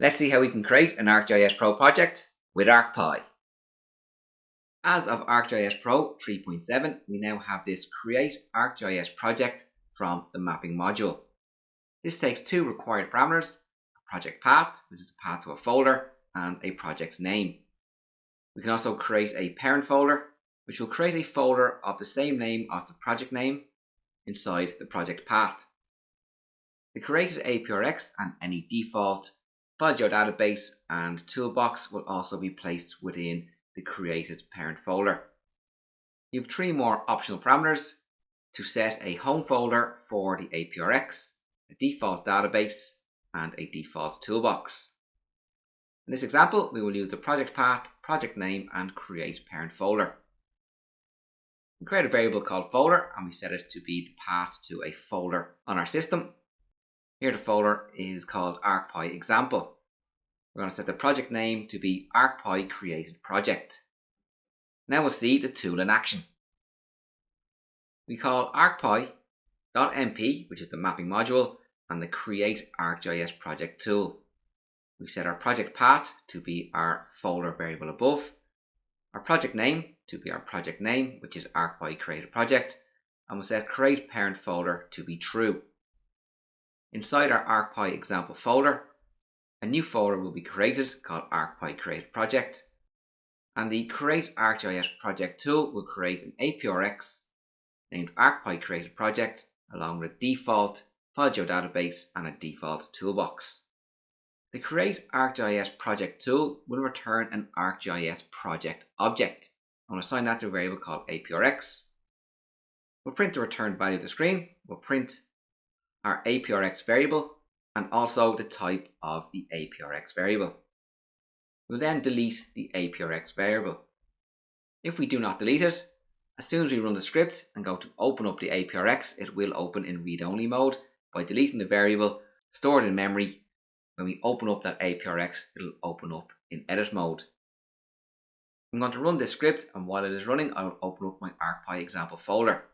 Let's see how we can create an ArcGIS Pro project with arcpy. As of ArcGIS Pro 3.7, we now have this Create ArcGIS project from the mapping module. This takes two required parameters, a project path, this is the path to a folder, and a project name. We can also create a parent folder, which will create a folder of the same name as the project name inside the project path. The created APRX and any default file geodatabase and toolbox will also be placed within the created parent folder. You have three more optional parameters to set a home folder for the APRX, a default database, and a default toolbox. In this example, we will use the project path, project name, and create parent folder. We create a variable called folder and we set it to be the path to a folder on our system. Here the folder is called arcpy example. We're going to set the project name to be arcpy created project. Now we'll see the tool in action. We call arcpy.mp, which is the mapping module, and the CreateArcGIS project tool. We set our project path to be our folder variable above, our project name to be our project name, which is arcpy created project, and we'll set create parent folder to be true. Inside our arcpy example folder, a new folder will be created called arcpy created project, and the CreateArcGIS project tool will create an APRX named arcpy created project along with a default file geodatabase and a default toolbox. The CreateArcGIS project tool will return an ArcGIS project object. I'm going to assign that to a variable called APRX. We'll print the returned value of the screen. We'll print our APRX variable and also the type of the APRX variable. We'll then delete the APRX variable. If we do not delete it, as soon as we run the script and go to open up the APRX, it will open in read-only mode by deleting the variable stored in memory. When we open up that APRX, it'll open up in edit mode. I'm going to run this script, and while it is running, I will open up my arcpy example folder.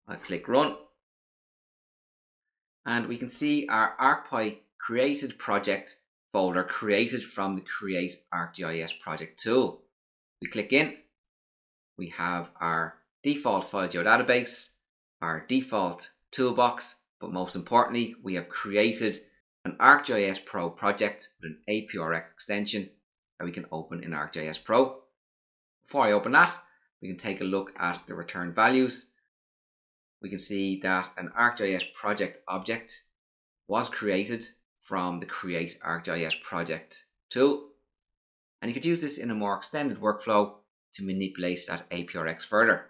I'll click run. And we can see our arcpy created project folder created from the Create ArcGIS project tool. We click in, we have our default file geodatabase, our default toolbox, but most importantly, we have created an ArcGIS Pro project with an APRX extension that we can open in ArcGIS Pro. Before I open that, we can take a look at the return values. We can see that an ArcGIS project object was created from the Create ArcGIS project tool. And you could use this in a more extended workflow to manipulate that APRX further.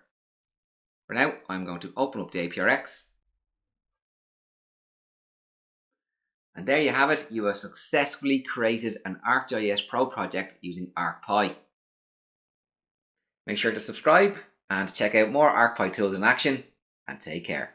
For now, I'm going to open up the APRX. And there you have it. You have successfully created an ArcGIS Pro project using arcpy. Make sure to subscribe and check out more arcpy tools in action, and take care.